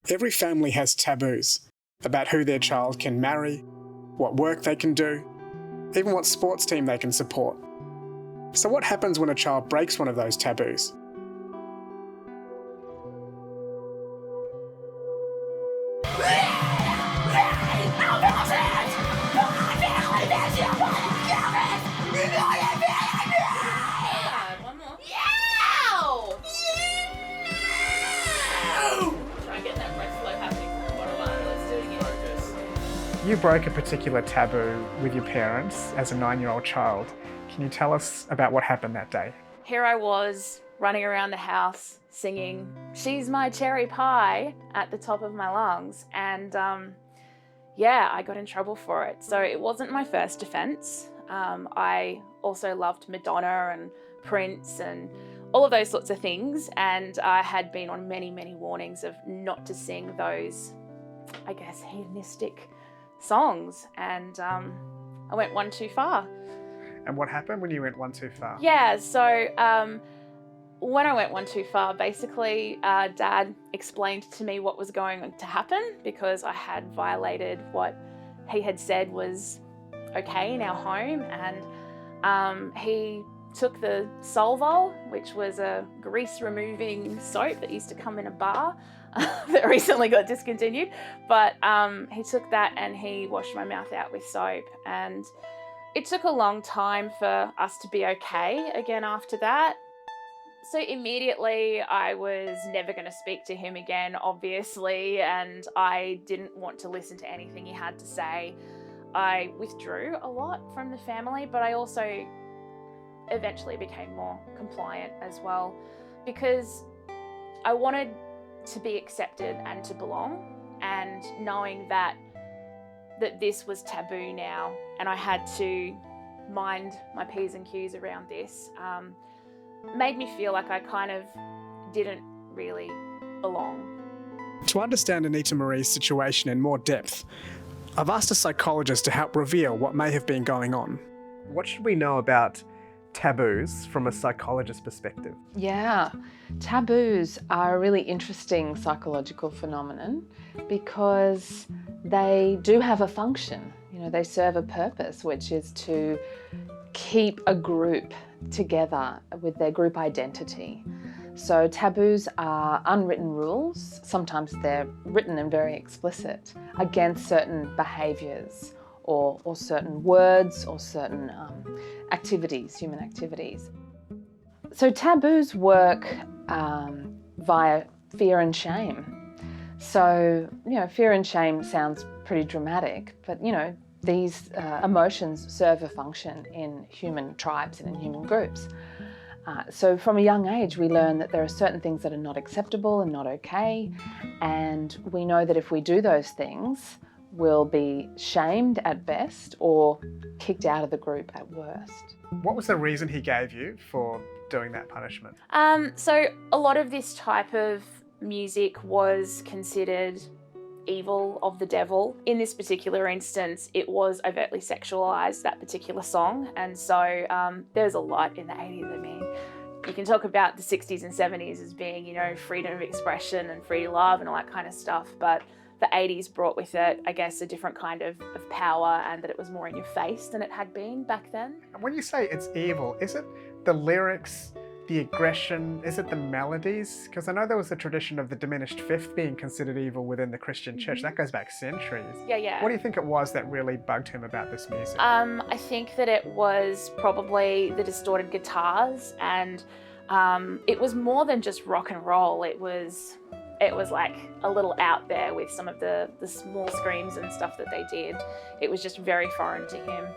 Every family has taboos about who their child can marry, what work they can do, even what sports team they can support. So what happens when a child breaks one of those taboos? You broke a particular taboo with your parents as a 9-year-old child. Can you tell us about what happened that day? Here I was running around the house singing "She's My Cherry Pie" at the top of my lungs, and I got in trouble for it. So it wasn't my first offence. I also loved Madonna and Prince and all of those sorts of things, and I had been on many, many warnings of not to sing those, I guess, hedonistic songs, and I went one too far. And what happened when you went one too far? Yeah, so when I went one too far, basically Dad explained to me what was going to happen because I had violated what he had said was okay in our home, and he took the Solvol, which was a grease removing soap that used to come in a bar that recently got discontinued, but he took that and he washed my mouth out with soap, and it took a long time for us to be okay again after that. So immediately I was never going to speak to him again, obviously, and I didn't want to listen to anything he had to say. I withdrew a lot from the family, but I also eventually became more compliant as well because I wanted to be accepted and to belong, and knowing that this was taboo now and I had to mind my P's and Q's around this made me feel like I kind of didn't really belong. To understand Anita Marie's situation in more depth, I've asked a psychologist to help reveal what may have been going on. What should we know about taboos from a psychologist's perspective? Yeah, taboos are a really interesting psychological phenomenon because they do have a function. You know, they serve a purpose, which is to keep a group together with their group identity. So taboos are unwritten rules, sometimes they're written and very explicit, against certain behaviours or certain words or certain activities, human activities. So taboos work via fear and shame. So, fear and shame sounds pretty dramatic, but, these emotions serve a function in human tribes and in human groups. So from a young age, we learn that there are certain things that are not acceptable and not okay, and we know that if we do those things, we'll be shamed at best or kicked out of the group at worst. What was the reason he gave you for doing that punishment? So a lot of this type of music was considered evil, of the devil. In this particular instance, it was overtly sexualized, that particular song, and so there's a lot in the 80s. I mean, you can talk about the 60s and 70s as being, freedom of expression and free love and all that kind of stuff, but the 80s brought with it, I guess, a different kind of power, and that it was more in your face than it had been back then. And when you say it's evil, is it the lyrics, the aggression, is it the melodies? Because I know there was a tradition of the diminished fifth being considered evil within the Christian church. That goes back centuries. Yeah. What do you think it was that really bugged him about this music? I think that it was probably the distorted guitars, and it was more than just rock and roll. It was like a little out there with some of the small screams and stuff that they did. It was just very foreign to him.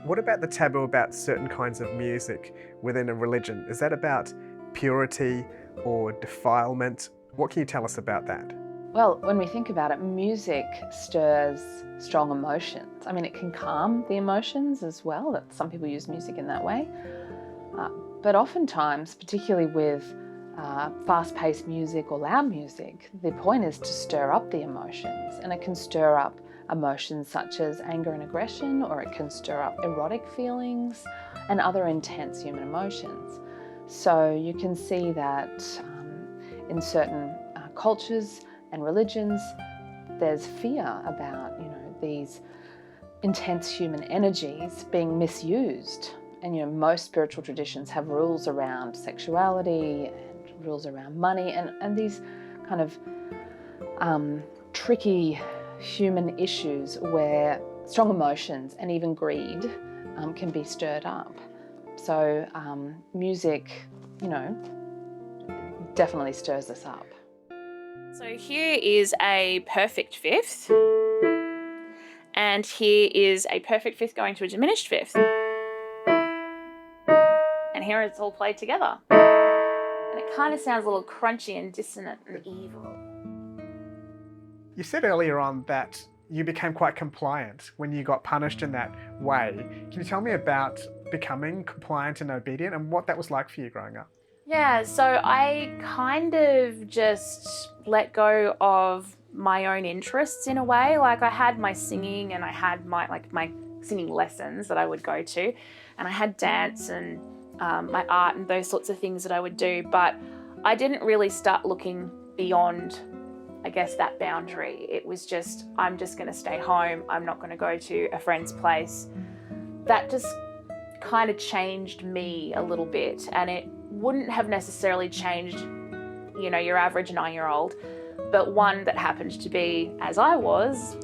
What about the taboo about certain kinds of music within a religion? Is that about purity or defilement? What can you tell us about that? Well, when we think about it, music stirs strong emotions. I mean, it can calm the emotions as well. That some people use music in that way. But oftentimes, particularly with fast-paced music or loud music, the point is to stir up the emotions, and it can stir up emotions such as anger and aggression, or it can stir up erotic feelings and other intense human emotions. So you can see that in certain cultures, and religions, there's fear about, these intense human energies being misused. And, most spiritual traditions have rules around sexuality and rules around money and these kind of tricky human issues where strong emotions and even greed can be stirred up. So music, definitely stirs us up. So here is a perfect fifth, and here is a perfect fifth going to a diminished fifth. And here it's all played together. And it kind of sounds a little crunchy and dissonant and evil. You said earlier on that you became quite compliant when you got punished in that way. Can you tell me about becoming compliant and obedient and what that was like for you growing up? Yeah, so I kind of just let go of my own interests in a way. Like I had my singing and I had my singing lessons that I would go to, and I had dance and my art and those sorts of things that I would do, but I didn't really start looking beyond, I guess, that boundary. It was just, I'm just going to stay home. I'm not going to go to a friend's place. That just kind of changed me a little bit, and it wouldn't have necessarily changed, your average 9-year-old, but one that happened to be as I was,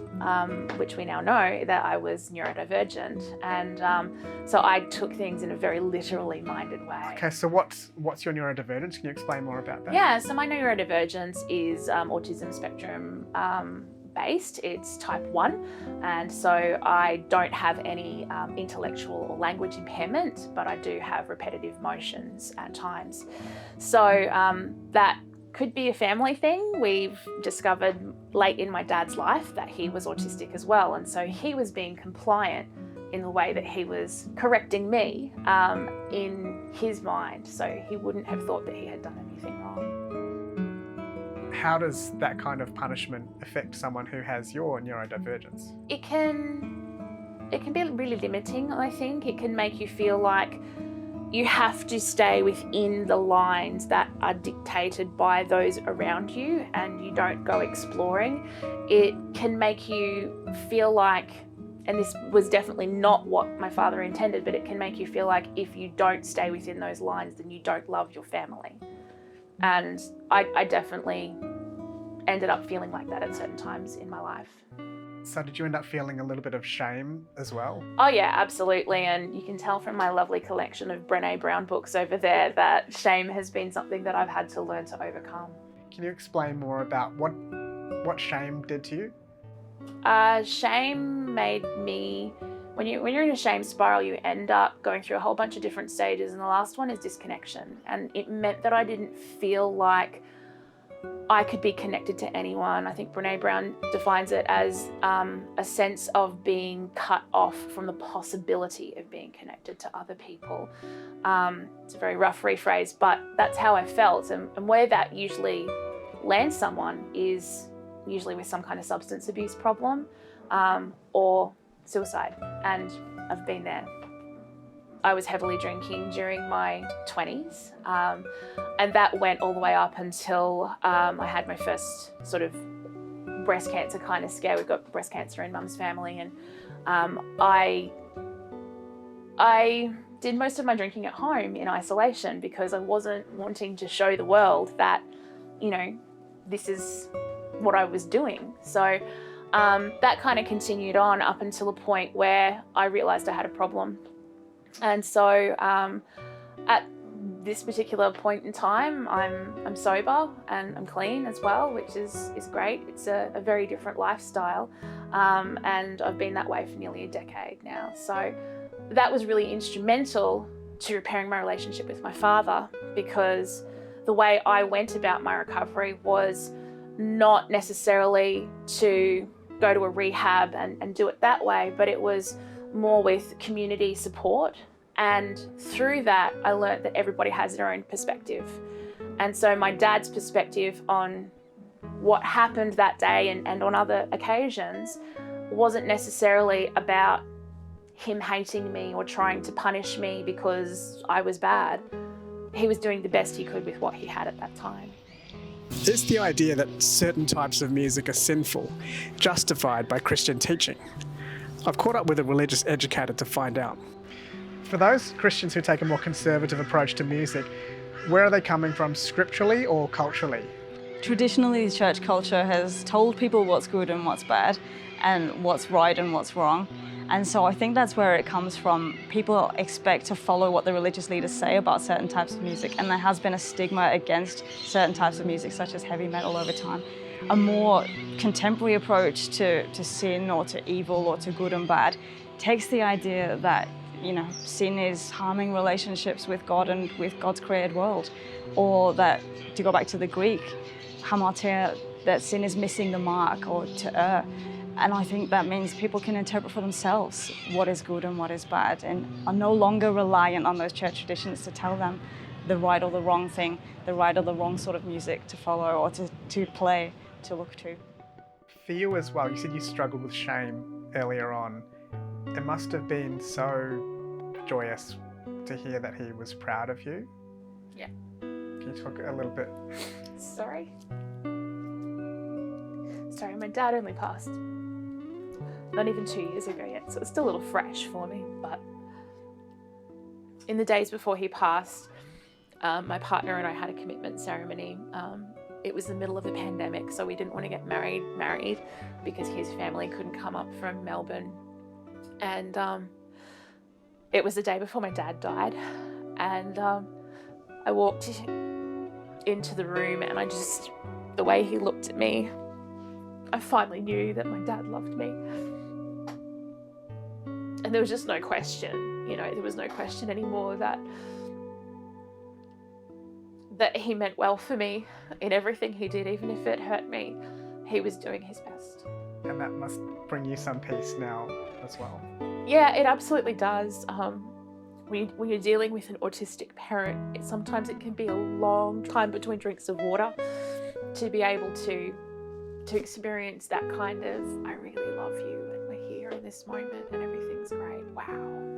which we now know that I was neurodivergent, and so I took things in a very literally minded way. Okay, so what's your neurodivergence? Can you explain more about that? Yeah, so my neurodivergence is autism spectrum based. It's type 1, and so I don't have any intellectual or language impairment, but I do have repetitive motions at times. So that could be a family thing. We've discovered late in my dad's life that he was autistic as well, and so he was being compliant in the way that he was correcting me in his mind, so he wouldn't have thought that he had done anything wrong. How does that kind of punishment affect someone who has your neurodivergence? It can be really limiting, I think. It can make you feel like you have to stay within the lines that are dictated by those around you, and you don't go exploring. It can make you feel like, and this was definitely not what my father intended, but it can make you feel like if you don't stay within those lines, then you don't love your family. And I definitely ended up feeling like that at certain times in my life. So did you end up feeling a little bit of shame as well? Oh yeah, absolutely. And you can tell from my lovely collection of Brené Brown books over there that shame has been something that I've had to learn to overcome. Can you explain more about what shame did to you? Shame made me, when you're in a shame spiral, you end up going through a whole bunch of different stages, and the last one is disconnection. And it meant that I didn't feel like I could be connected to anyone. I think Brené Brown defines it as a sense of being cut off from the possibility of being connected to other people. It's a very rough rephrase, but that's how I felt. And where that usually lands someone is usually with some kind of substance abuse problem or suicide. And I've been there. I was heavily drinking during my 20s, and that went all the way up until I had my first sort of breast cancer kind of scare. We've got breast cancer in Mum's family, and I did most of my drinking at home in isolation because I wasn't wanting to show the world that, this is what I was doing. So that kind of continued on up until a point where I realised I had a problem. And so at this particular point in time, I'm sober and I'm clean as well, which is great. It's a very different lifestyle, and I've been that way for nearly a decade now. So that was really instrumental to repairing my relationship with my father, because the way I went about my recovery was not necessarily to go to a rehab and do it that way, but it was more with community support. And through that, I learnt that everybody has their own perspective. And so my dad's perspective on what happened that day and on other occasions wasn't necessarily about him hating me or trying to punish me because I was bad. He was doing the best he could with what he had at that time. Is the idea that certain types of music are sinful justified by Christian teaching? I've caught up with a religious educator to find out. For those Christians who take a more conservative approach to music, where are they coming from, scripturally or culturally? Traditionally, church culture has told people what's good and what's bad, and what's right and what's wrong. And so I think that's where it comes from. People expect to follow what the religious leaders say about certain types of music, and there has been a stigma against certain types of music, such as heavy metal, over time. A more contemporary approach to sin or to evil or to good and bad takes the idea that, sin is harming relationships with God and with God's created world, or that, to go back to the Greek, hamartia, that sin is missing the mark or to err. And I think that means people can interpret for themselves what is good and what is bad, and are no longer reliant on those church traditions to tell them the right or the wrong thing, the right or the wrong sort of music to follow or to play, to look to. For you as well, you said you struggled with shame earlier on. It must have been so joyous to hear that he was proud of you. Yeah. Can you talk a little bit? Sorry, my dad only passed not even 2 years ago yet, so it's still a little fresh for me. But in the days before he passed, my partner and I had a commitment ceremony. It was the middle of the pandemic, so we didn't want to get married because his family couldn't come up from Melbourne. And it was the day before my dad died, and I walked into the room, and the way he looked at me, I finally knew that my dad loved me. And there was just no question, there was no question anymore that he meant well for me in everything he did. Even if it hurt me, he was doing his best. And that must bring you some peace now as well. Yeah, it absolutely does. When you're dealing with an autistic parent, sometimes it can be a long time between drinks of water to be able to experience that kind of, I really love you and we're here in this moment and everything's great. Wow.